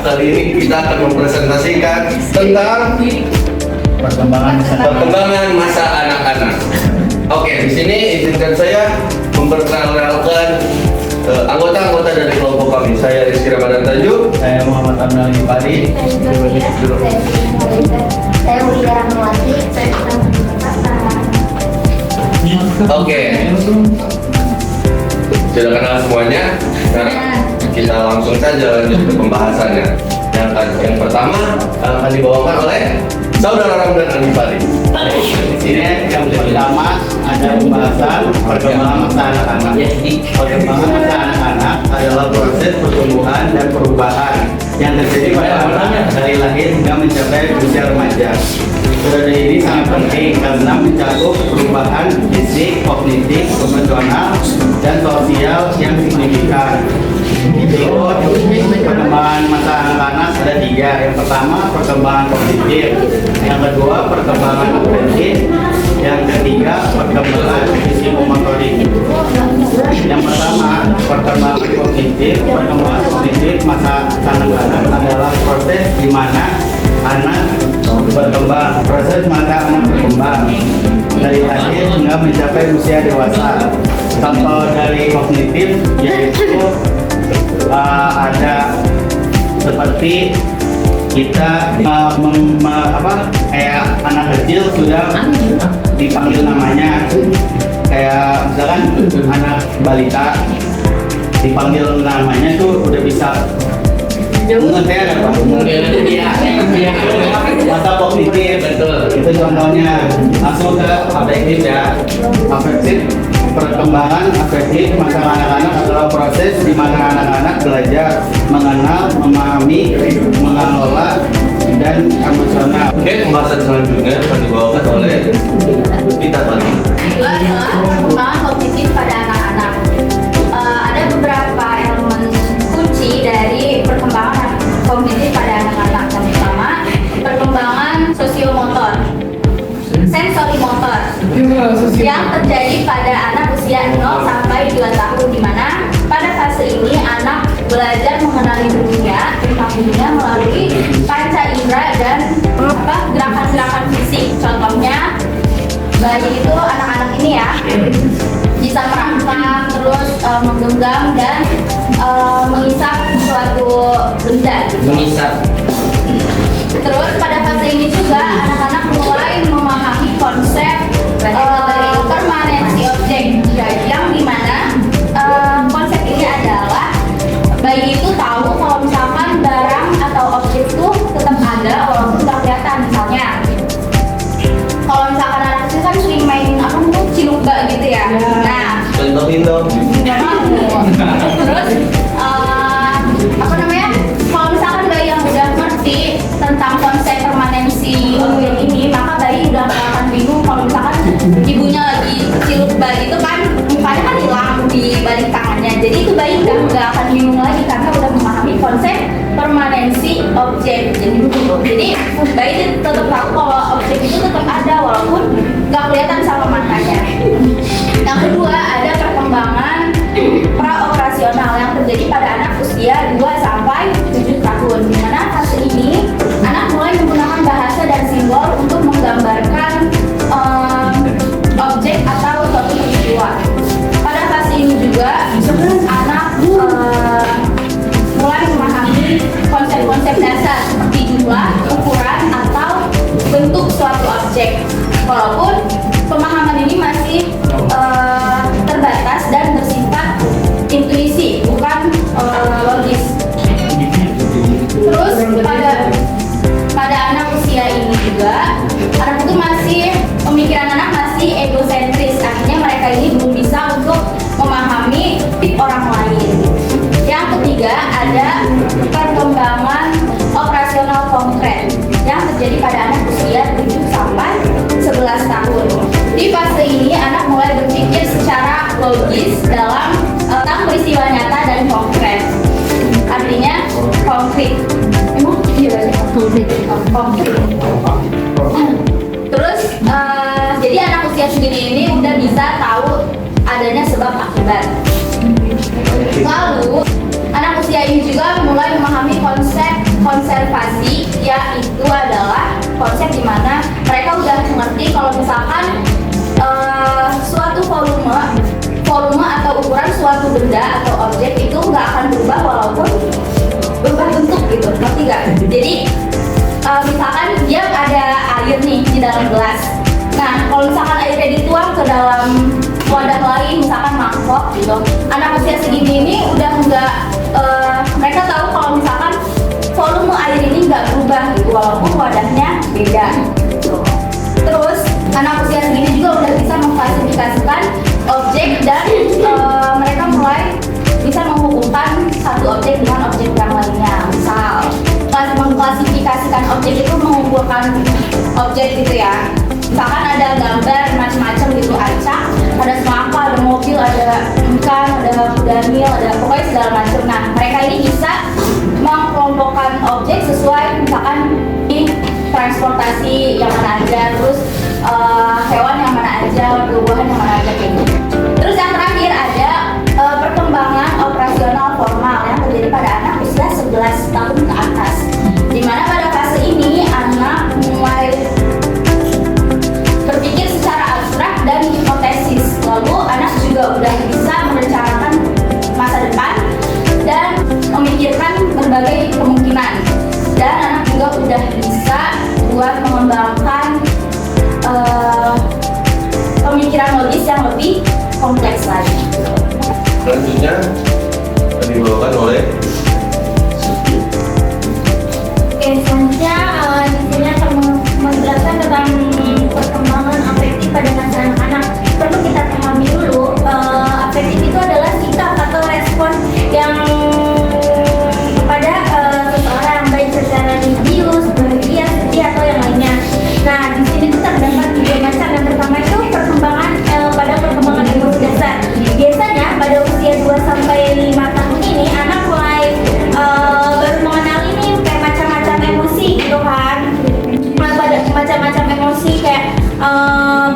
kali ini kita akan mempresentasikan tentang perkembangan masa anak-anak. Oke, di sini izinkan saya memperkenalkan anggota-anggota dari kelompok kami. Saya Rizky Ramadan Tajuk. Saya Muhammad Amnali Padi. Saya Mulia Rahmawati. Oke, sudah kenal semuanya. Sekarang kita langsung saja lanjut ke pembahasannya. Yang pertama akan dibawakan oleh Saudara Ramdan Anifari. Di sini yang pertama ada pembahasan perkembangan masa anak-anak. Perkembangan masa anak-anak adalah proses pertumbuhan dan perubahan yang terjadi pada anak dari lahir hingga mencapai usia remaja. Periode ini sangat penting karena mencakup perubahan fisik, kognitif, emosional, dan sosial yang signifikan. Perkembangan masa anak-anak ada 3. Yang pertama perkembangan kognitif, yang kedua perkembangan afektif, yang ketiga perkembangan psikomotorik. Yang pertama perkembangan kognitif. Perkembangan kognitif masa anak-anak adalah proses di mana anak berkembang, proses masa anak berkembang dari lahir hingga mencapai usia dewasa. Contoh dari kognitif yaitu ada seperti kita kayak anak kecil sudah dipanggil namanya, kayak misalkan anak balita dipanggil namanya tuh udah bisa mengerti apa? Masa kognitif, betul. Itu contohnya. Langsung ke afektif ya. Afektif, perkembangan afektif masa anak-anak adalah proses di mana anak-anak belajar mengenal, memahami, mengelola, dan emosional. Oke, pembahasan selanjutnya akan dibawakan oleh kita tadi. Kedua adalah perkembangan kognitif pada anak-anak. Ada beberapa elemen kunci dari perkembangan kognitif pada anak-anak. Yang pertama, perkembangan sosiomotor, sensorimotor, yang terjadi pada anak usia 0 sampai 2 tahun, di mana pada fase ini anak belajar mengenali dunia melalui panca indera dan gerakan-gerakan fisik. Contohnya bayi itu, anak-anak ini ya, bisa merangkak, terus menggenggam dan mengisap suatu benda. Mengisap. Terus pada fase ini juga anak-anak mulai memahami konsep permanensi objek, yang dimana konsep ini adalah bayi itu tahu kalau misalkan barang atau objek itu tetap ada walaupun nggak kelihatan. Misalnya kalau misalkan anak kecil kan sering main cilukba gitu ya. Nah, Contohin dong. nggak mau. Terus kalau misalkan bayi yang udah ngerti tentang konsep permanensi objek ini, maka bayi udah gak akan bingung kalau misalkan ibunya lagi cilukba itu kan mukanya kan hilang di balik tangannya. Jadi itu bayi udah gak akan bingung lagi karena udah memahami konsep permanensi objek. Jadi bayi tetap tahu kalau objek itu tetap ada walaupun gak kelihatan sama matanya. Yang kedua ada perkembangan praoperasional yang terjadi pada anak usia 2 sampai 7 tahun, di mana fase ini anak mulai menggunakan bahasa dan simbol untuk menggambarkan objek atau suatu peristiwa. Pada fase ini juga anak mulai memahami konsep-konsep dasar seperti jumlah, ukuran, atau bentuk suatu objek. Walaupun pemahaman ini masih terbatas dan bersifat intuisi, bukan logis. Terus pada anak usia ini juga, anak itu pemikiran anak masih egosentris, artinya mereka ini belum bisa untuk memahami orang lain. Yang ketiga ada perkembangan operasional konkret yang terjadi pada anak usia 7 sampai 11 tahun. Di fase ini anak mulai berpikir secara logis dalam tentang peristiwa nyata dan konkret. Artinya konkret. Emang iya konkret. Terus jadi anak usia segini ini udah bisa tahu adanya sebab akibat. Lalu anak usia ini juga mulai memahami konsep Jadi misalkan dia ada air nih di dalam gelas. Nah, kalau misalkan airnya dituang ke dalam wadah lain, misalkan mangkok gitu, anak usia segini ini udah nggak, mereka tahu kalau misalkan volume air ini nggak berubah gitu, walaupun wadahnya beda. Terus anak usia segini juga udah bisa mengklasifikasikan objek dan mereka mulai bisa menghubungkan satu objek dengan objek yang lainnya. Misal mengklasifikasikan objek itu mengumpulkan objek gitu ya. Misalkan ada gambar macam-macam gitu, acak, ada semangka, ada mobil, ada ikan, ada kuda nil, ada pokoknya segala macam. Nah, mereka ini bisa mengelompokkan objek sesuai misalkan di transportasi yang mana aja, terus hewan yang mana aja, buah-buahan yang mana aja gitu. Terus yang terakhir ada perkembangan operasional formal yang terjadi pada anak usia 11 tahun ke atas. Dimana pada fase ini anak mulai berpikir secara abstrak dan hipotesis. Lalu anak juga udah bisa merencanakan masa depan dan memikirkan berbagai kemungkinan. Dan anak juga udah bisa buat mengembangkan pemikiran logis yang lebih kompleks lagi. Selanjutnya akan dibawakan oleh Oke, selanjutnya di sini akan menjelaskan tentang perkembangan afektif pada masa anak-anak. Perlu kita pahami dulu, afektif itu adalah sikap atau respon yang kepada seseorang, baik secara religius, bahagia, sedih atau yang lainnya. Nah, di sini tuh terdapat tiga macam. Yang pertama itu perkembangan pada perkembangan emosi dasar. Biasanya pada usia 2 sampai 5 tahun ini anak mulai baru mengenali nih kayak macam-macam emosi gitu kan. Pada macam-macam emosi kayak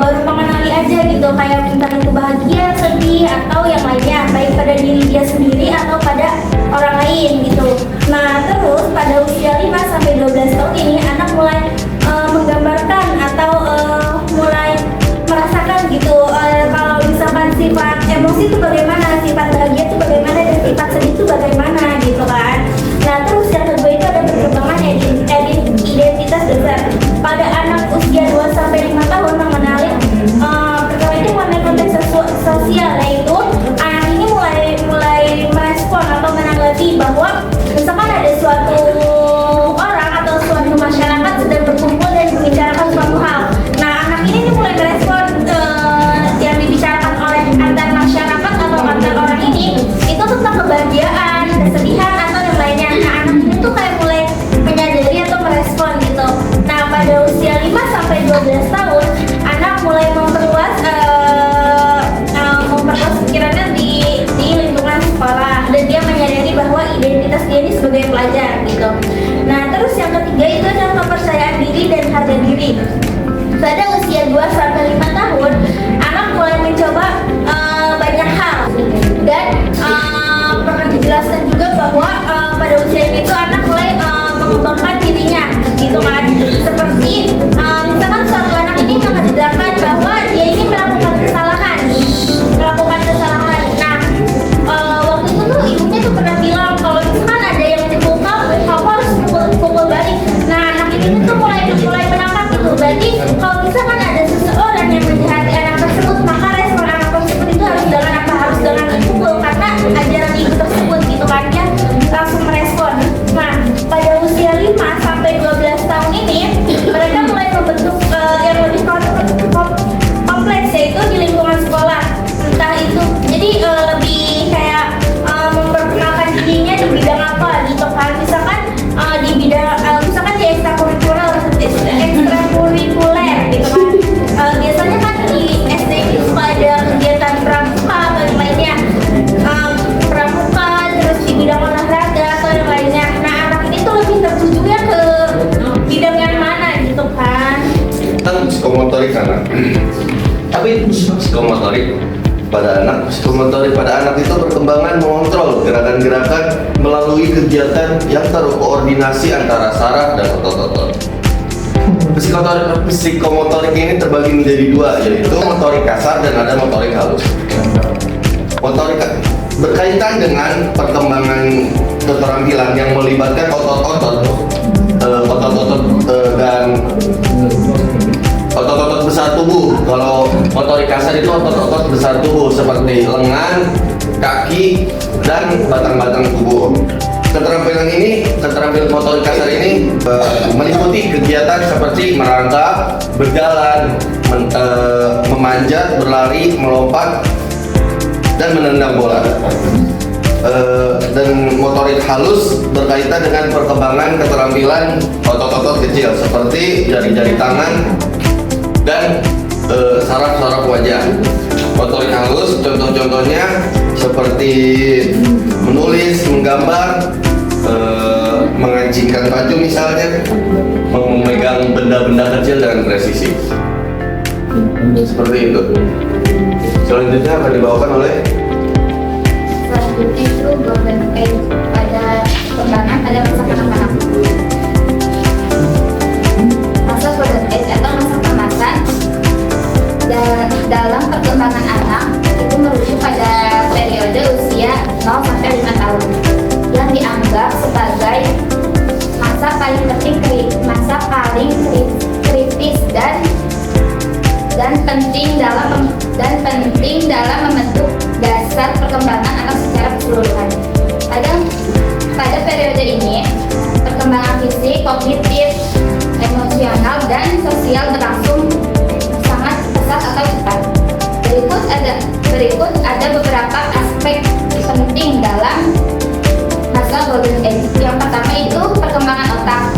baru mengenali aja gitu, kayak entah itu bahagia, sedih atau yang lainnya, baik pada diri dia sendiri atau pada orang lain gitu. Nah, terus pada usia 5 sampai 12 tahun ini anak mulai menggambarkan atau mulai merasakan gitu kalau misalkan sifat emosi itu bagaimana, sifat bahagia itu bagaimana, dan sifat sedih itu bagaimana gitu kan. Nah, terus yang kedua itu ada perkembangan identitas dasar. Pada anak usia 2 sampai 5 tahun mengenali pertama itu mengenai konteks sosial, yaitu anak ini mulai merespon atau menanggapi bahwa misalkan ada suatu orang atau suatu masyarakat sedang berkumpul dan membicarakan suatu hal. Nah, anak ini mulai merespon yang dibicarakan oleh antar masyarakat atau antar orang ini itu tentang kebahagiaan, kesedihan atau yang lainnya. Nah, anak ini tuh kayak mulai menyadari atau merespon gitu. Nah, pada usia 5 sampai 12 tahun anak mulai memperluas pikirannya di lingkungan sekolah, dan dia menyadari bahwa identitas dia ini sebagai pelajar gitu. Nah, terus yang ketiga itu adalah kepercayaan diri dan harga diri. Pada usia 2 sampai 5 tahun anak mulai mencoba banyak hal, dan perlu dijelaskan juga bahwa pada usia ini tuh anak mulai mengembangkan dirinya gitu kan. Seperti misalkan suatu anak ini mengajarkan bahwa dia ini melakukan kesalahan. Nah, waktu itu tuh ibunya tuh pernah bilang kalau misalkan ada yang mukul kamu harus pukul balik. Nah, anak ini tuh mulai menangkap gitu. Berarti kalau misalkan ada seseorang yang menjahati anak tersebut, maka respon anak tersebut itu harus dengan apa? Harus dengan dipukul, karena ajaran ibu tersebut gitu kan, dia langsung merespon. Nah, pada usia 5 sampai 12 tahun ini mereka mulai membentuk yang lebih kompleks, yaitu di lingkungan sekolah. Entah itu jadi lebih kayak memperkenalkan dirinya di bidang apa gitu kan. Misalkan di bidang misalkan di ekstrakurikuler gitu kan. Biasanya kan di SD itu suka ada kegiatan pramuka atau yang lainnya, pramuka, terus di bidang olahraga atau yang lainnya. Nah, anak ini tuh lebih tertujunya ke bidang yang mana gitu kan. tentang psikomotorik anak. Tapi psikomotorik pada anak itu perkembangan mengontrol gerakan-gerakan melalui kegiatan yang terkoordinasi antara saraf dan otot-otot. Psikomotorik ini terbagi menjadi dua, yaitu motorik kasar dan ada motorik halus. Motorik berkaitan dengan perkembangan keterampilan yang melibatkan otot-otot besar tubuh. Kalau motorik kasar itu otot-otot besar tubuh seperti lengan, kaki, dan batang-batang tubuh. Keterampilan motorik kasar ini meliputi kegiatan seperti merangkak, berjalan, memanjat, berlari, melompat, dan menendang bola. Dan motorik halus berkaitan dengan perkembangan keterampilan otot-otot kecil seperti jari-jari tangan dan saraf-saraf wajah. Motorik halus contoh-contohnya seperti menulis, menggambar, mengancingkan baju misalnya, memegang benda-benda kecil dengan presisi. Seperti itu. Selanjutnya akan dibawakan oleh Selanjutnya itu golden age pada perkembangan pada masa kanak-kanak. Masa golden age atau masa kemasan dalam perkembangan anak itu merujuk pada periode usia 0 sampai 5 tahun yang dianggap sebagai masa paling kritis dan penting dalam membentuk dasar perkembangan anak secara keseluruhan. Pada periode ini, perkembangan fisik, kognitif, emosional, dan sosial berlangsung sangat pesat atau cepat. Berikut ada beberapa aspek penting dalam masa golden age. Yang pertama itu perkembangan otak.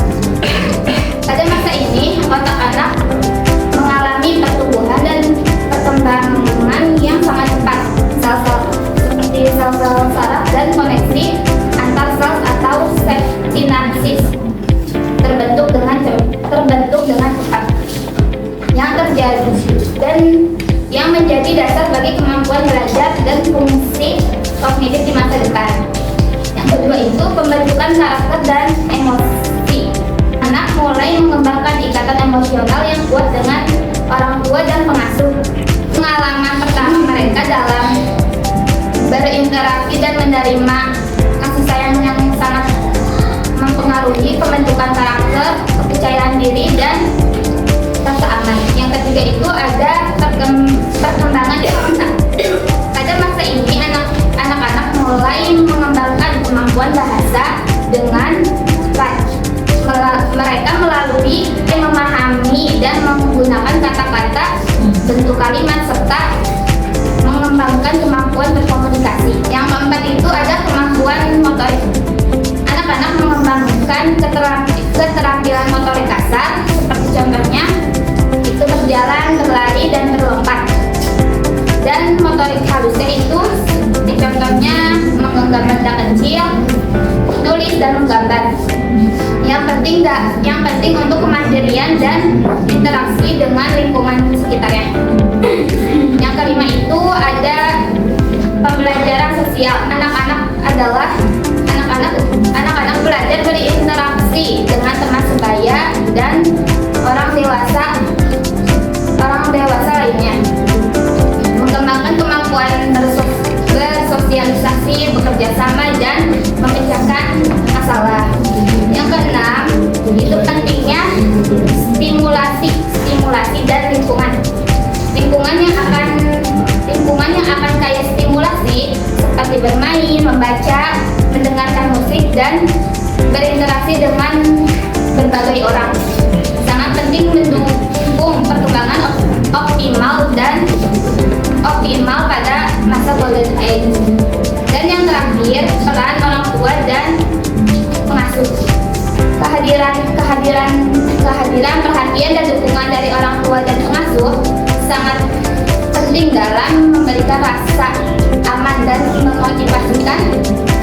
Pada masa ini, otak anak mengalami pertumbuhan dan perkembangan yang sangat cepat. Seperti sel-sel saraf dan koneksi antar sel atau sinapsis terbentuk dengan cepat. Yang terjadi dan yang menjadi dasar bagi kemampuan belajar dan fungsi kognitif di masa depan. Yang kedua itu pembentukan karakter dan emosi. Anak mulai mengembangkan ikatan emosional yang kuat dengan orang tua dan pengasuh. Pengalaman pertama mereka dalam berinteraksi dan menerima kasih sayang yang sangat mempengaruhi pembentukan karakter, kepercayaan diri, dan rasa aman. Yang ketiga itu ada perkembangan dewasa. Pada masa ini anak-anak mulai mengembangkan kemampuan bahasa dengan cepat. Mereka melalui memahami dan menggunakan kata-kata, bentuk kalimat, serta mengembangkan kemampuan berkomunikasi. Yang keempat itu ada kemampuan motorik. Anak-anak mengembangkan keterampilan motorik kasar, seperti contohnya itu berjalan, berlari, dan berlompat. Dan motorik halusnya itu contohnya menggenggam benda kecil, menulis, dan menggambar. Yang penting untuk kemandirian dan interaksi dengan lingkungan sekitarnya. Yang kelima itu ada pembelajaran sosial. Anak-anak belajar berinteraksi dengan teman sebaya dan orang dewasa lainnya. Mengembangkan kemampuan bersosialisasi, bekerja sama, dan memecahkan masalah. Yang keenam itu pentingnya stimulasi dan lingkungan yang akan kaya stimulasi seperti bermain, membaca, mendengarkan musik, dan berinteraksi dengan berbagai orang. Sangat penting mendukung perkembangan optimal pada masa golden age. Dan yang terakhir, peran orang tua dan pengasuh. Kehadiran perhatian dan dukungan dari orang tua dan pengasuh sangat penting dalam memberikan rasa aman dan memotivasikan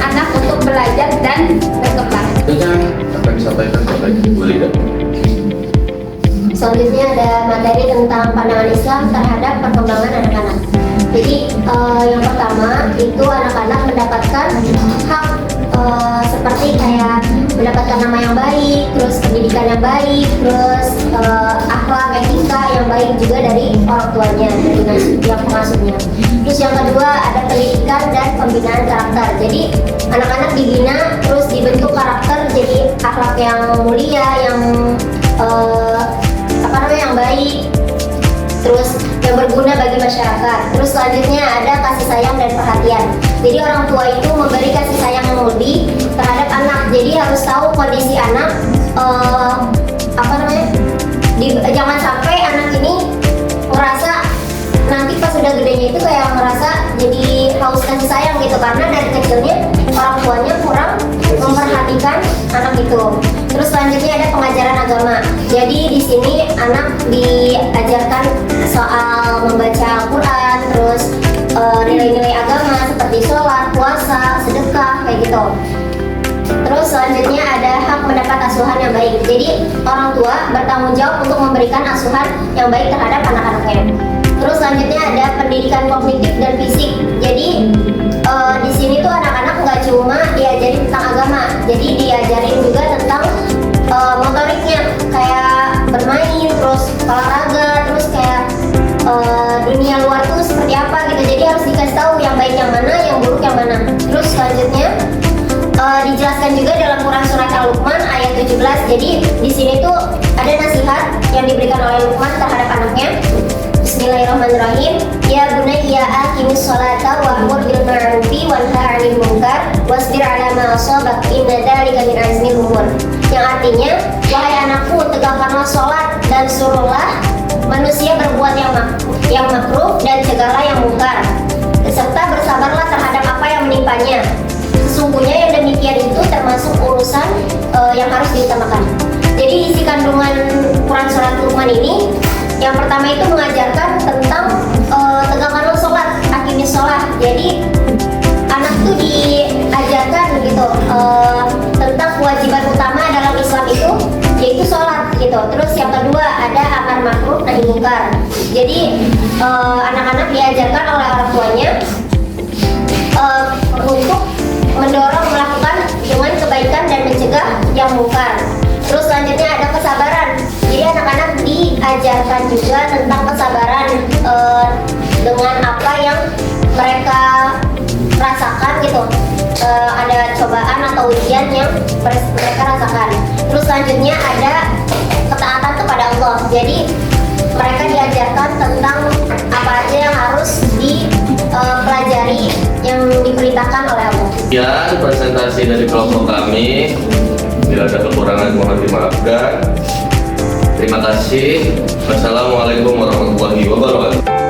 anak untuk belajar dan berkembang. Apa yang disampaikan oleh Bu Lida? Selanjutnya ada materi tentang pandangan Islam terhadap perkembangan anak-anak. Jadi yang pertama itu anak-anak mendapatkan hak seperti kayak mendapatkan nama yang baik, terus pendidikan yang baik, terus akhlak, etika yang baik juga dari orang tuanya, dari yang pengasuhnya. Terus yang kedua ada pendidikan dan pembinaan karakter. Jadi anak-anak dibina terus dibentuk karakter jadi akhlak yang mulia, yang yang baik, yang berguna bagi masyarakat. Terus selanjutnya ada kasih sayang dan perhatian. Jadi orang tua itu memberi kasih sayang yang lebih terhadap anak. Jadi harus tahu kondisi anak, jangan sampai anak ini merasa nanti pas udah gedenya itu kayak merasa jadi haus kasih sayang gitu, karena dari kecilnya orang tuanya kurang memperhatikan anak itu. Terus selanjutnya ada pengajaran agama. Jadi di sini anak diajarkan soal membaca Al-Quran, terus nilai-nilai agama seperti sholat, puasa, sedekah kayak gitu. Terus selanjutnya ada hak mendapat asuhan yang baik. Jadi orang tua bertanggung jawab untuk memberikan asuhan yang baik terhadap anak-anaknya. Terus selanjutnya ada pendidikan kognitif dan fisik. Jadi di sini tuh anak-anak nggak cuma diajarin tentang agama, jadi diajarin juga tentang motoriknya, kayak bermain, terus olahraga, terus kayak dunia luar tuh seperti apa gitu. Jadi harus dikasih tahu yang baik yang mana, yang buruk yang mana. Terus selanjutnya dijelaskan juga dalam Quran surat Al-Luqman ayat 17. Jadi di sini tuh ada nasihat yang diberikan oleh Luqman terhadap anaknya. Bismillahirrahmanirrahim. Ya bunayya aqimis sholata wa'mur bil ma'rufi wanha 'anil munkar wasbir 'ala ma asabak inna dzalika min azmil umur. Yang artinya, wahai anakku, tegakkanlah sholat dan suruhlah manusia berbuat yang makruh dan cegahlah yang mungkar, serta bersabarlah terhadap apa yang menimpanya. Sesungguhnya yang demikian itu termasuk urusan yang harus diutamakan. Jadi isi kandungan Quran surat Luqman ini, yang pertama itu mengajarkan tentang tegakkanlah sholat, aqimis sholat. Jadi anak tuh diajarkan gitu tentang kewajiban utama dalam Islam itu, yaitu sholat gitu. Terus yang kedua ada amar ma'ruf nahi mungkar. Jadi anak-anak diajarkan oleh orang tuanya untuk mendorong melakukan dengan kebaikan dan mencegah yang mungkar. Terus selanjutnya ada kesabaran. Jadi anak-anak diajarkan juga tentang kesabaran dengan apa yang mereka rasakan gitu. Ada cobaan atau ujian yang mereka rasakan. Terus selanjutnya ada ketaatan kepada Allah. Jadi mereka diajarkan tentang apa aja yang harus dipelajari yang diperintahkan oleh Allah. Sekian presentasi dari kelompok kami. Bila ada kekurangan mohon dimaafkan. Terima kasih. Wassalamualaikum warahmatullahi wabarakatuh.